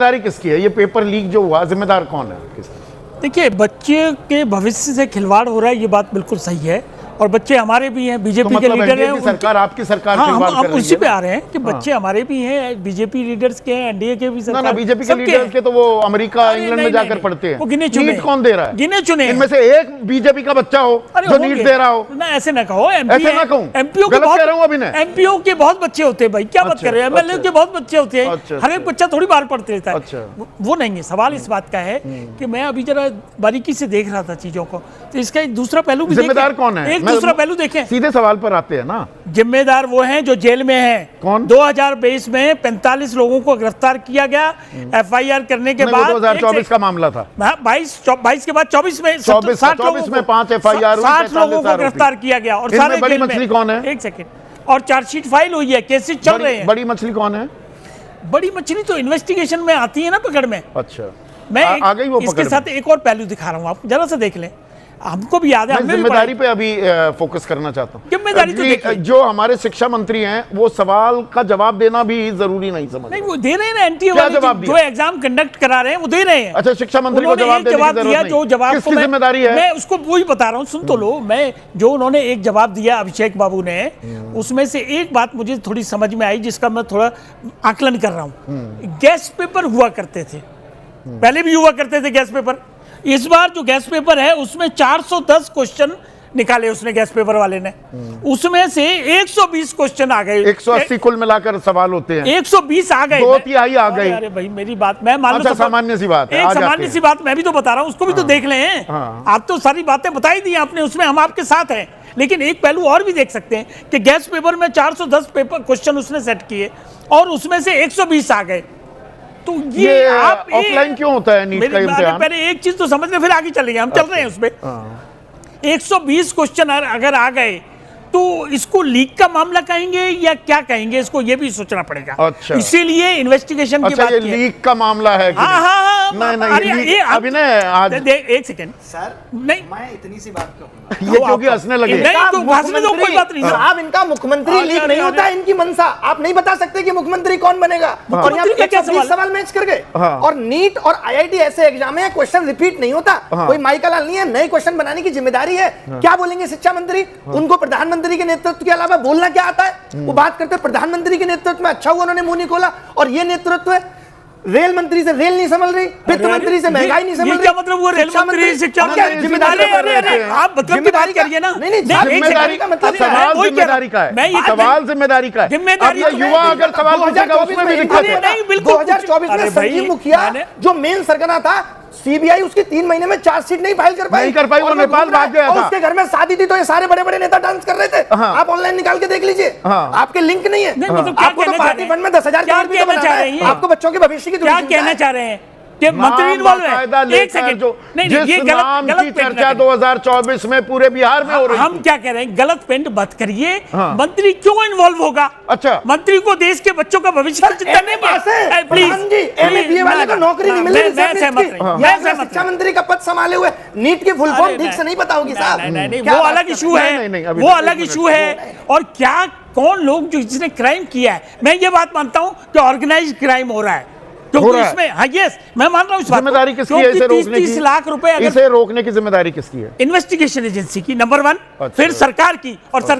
जिम्मेदारी किसकी है? ये पेपर लीक जो हुआ, जिम्मेदार कौन है? देखिए, बच्चे के भविष्य से खिलवाड़ हो रहा है, ये बात बिल्कुल सही है। और बच्चे हमारे भी हैं, बीजेपी के लीडर हैं। सरकार, आपकी सरकार हम उसी पे आ रहे हैं कि बच्चे हमारे भी हैं, बीजेपी लीडर्स के हैं, एनडीए के भी सरकार। ना बीजेपी के लीडर्स के तो वो अमेरिका, इंग्लैंड में जाकर पढ़ते हैं। वो गिने चुने। नीट कौन दे रहा है? गिने चुने। इनमें से एक बीजेपी का बच्चा हो जो नीट दे रहा हो? ना ऐसे ना कहो, ऐसे ना कहूं, एमपीओ के बहुत बच्चे होते हैं भाई, क्या बात कर रहे हैं? एमएलए के बहुत बच्चे होते हैं, हर एक बच्चा थोड़ी बार पढ़ते रहता है। वो नहीं है सवाल। इस बात का है कि मैं अभी जरा बारीकी से देख रहा था चीजों को, तो इसका एक दूसरा पहलू भी जिम्मेदार कौन है? एक दूसरा पहलू देखें। सीधे सवाल पर आते हैं ना। जिम्मेदार वो हैं जो जेल में हैं। कौन? 2022 में 45 लोगों को गिरफ्तार किया गया एफआईआर करने के बाद। 2024 का मामला था। 22 के बाद 24 में 24 में 5 एफआईआर, 60 लोगों को गिरफ्तार किया गया। और सारे बड़ी मछली कौन है? एक सेकंड। और चार्जशीट फाइल हुई है, केसेस चल रहे हैं। बड़ी मछली कौन है? बड़ी मछली तो इन्वेस्टिगेशन में आती है ना, पकड़ में। अच्छा, मैं आ गई वो इसके साथ एक और पहलू दिखा रहा हूँ, आप जरा सा देख लें। हमको भी याद है, मैं जिम्मेदारी पे अभी फोकस करना चाहता हूँ। जिम्मेदारी तो जो हमारे शिक्षा मंत्री हैं, वो सवाल का जवाब देना भी जरूरी नहीं समझ। नहीं, वो दे रहे हैं ना, एनटीए वाले जो एग्जाम कंडक्ट करा रहे हैं वो दे रहे हैं। अच्छा, शिक्षा मंत्री को जवाब दिया, जो जवाब किसकी जिम्मेदारी है? मैं उसको वही बता रहा हूँ, सुन तो लो। मैं जो उन्होंने एक जवाब दिया अभिषेक बाबू ने, उसमें से एक बात मुझे थोड़ी समझ में आई, जिसका मैं थोड़ा आकलन कर रहा हूँ। गैस पेपर हुआ करते थे, पहले भी हुआ करते थे गैस पेपर। इस बार जो गैस पेपर है उसमें 410 क्वेश्चन निकाले उसने, गैस पेपर वाले ने। उसमें से 120 क्वेश्चन आ गए। 180 कुल मिलाकर सवाल होते हैं, 120 आ गए। 2/3 आ गए। अरे भाई, मेरी बात मैं मान लो, सामान्य सी बात है, एक सामान्य सी बात मैं भी तो बता रहा हूँ, उसको भी तो देख लें। आप तो सारी बातें बता ही दी आपने, उसमें हम आपके साथ हैं। लेकिन एक पहलू और भी देख सकते हैं कि गैस पेपर में 410 पेपर क्वेश्चन उसने सेट किए और उसमें से 120 आ गए। तो ये आप ऑफलाइन क्यों होता है नीट का इम्तिहान? पहले एक चीज तो समझ लें, फिर आगे चलेंगे। हम चल रहे हैं उसमें। 120 क्वेश्चन अगर आ गए तो इसको लीक का मामला कहेंगे या क्या कहेंगे, इसको ये भी सोचना पड़ेगा। अच्छा, इसीलिए इन्वेस्टिगेशन की बात ये लीक का मामला है। अभिनय आज एक सेकंड सर, नहीं, मैं इतनी सी बात कहूंगा, ये क्योंकि हंसने लगे। कोई बात नहीं साहब, इनका मुख्यमंत्री लीक नहीं होता है, इनकी मंशा। आप नहीं बता सकते कि मुख्यमंत्री कौन बनेगा। और यहाँ पे 120 सवाल मैच कर गए। और नीट और आईआईटी ऐसे एग्जाम है, क्वेश्चन रिपीट नहीं होता। कोई माइकल लाल नहीं है, नए क्वेश्चन बनाने की जिम्मेदारी है। क्या बोलेंगे शिक्षा मंत्री? उनको प्रधानमंत्री के नेतृत्व के अलावा बोलना क्या आता है? वो बात करते प्रधानमंत्री के नेतृत्व में। अच्छा हुआ उन्होंने मुंह नहीं खोला। और ये नेतृत्व है, रेल मंत्री से रेल नहीं समझ रही, वित्त मंत्री से महंगाई नहीं समझ रही। क्या मतलब? वो रेल मंत्री शिक्षा जिम्मेदारी, आप मतलब की बात करिए ना। नहीं, जिम्मेदारी का मतलब सवाल जिम्मेदारी का है, सवाल जिम्मेदारी का है। जिम्मेदारी युवा अगर सवाल पूछेगा उसमें भी दिक्कत है। नहीं, बिल्कुल। 2024 में संजीव मुखिया जो मेन सरगना था, सीबीआई उसकी 3 महीने में चार्जशीट नहीं फाइल कर पाई। वो नेपाल भाग गया था। उसके घर में शादी थी तो ये सारे बड़े बड़े नेता डांस कर रहे थे। आप ऑनलाइन निकाल के देख लीजिए। आपके लिंक नहीं है। आपको तो पार्टी फंड में 10,000 करोड़ भी बना रहे हैं। आपको बच्चों के भविष्य की क्या कहना चाह रहे हैं कि मंत्री इन्वॉल्व है? एक सेकंड, नहीं, ये गलत चर्चा 2024 में पूरे बिहार में हो रही है। हम क्या कह रहे हैं, गलत पेंट मत करिए। मंत्री क्यों इन्वॉल्व होगा? अच्छा, मंत्री को देश के बच्चों का भविष्य की चिंता नहीं है। प्लीज, वाले को नौकरी नहीं मिल रही। शिक्षा मंत्री का पद संभाले हुए नीट की फुल फॉर्म ठीक से नहीं पता होगी साहब। वो अलग इशू है, वो अलग इशू है। और क्या कौन लोग जो जिसने क्राइम किया है, मैं ये बात मानता हूं कि ऑर्गेनाइज्ड क्राइम हो रहा है, क्योंकि इसमें यस, मैं मान रहा हूं। जिम्मेदारी किसकी है इसे रोकने की? 30 लाख रुपए इसे रोकने की जिम्मेदारी किसकी है? इन्वेस्टिगेशन एजेंसी की, नंबर 1, फिर सरकार की। और सरकार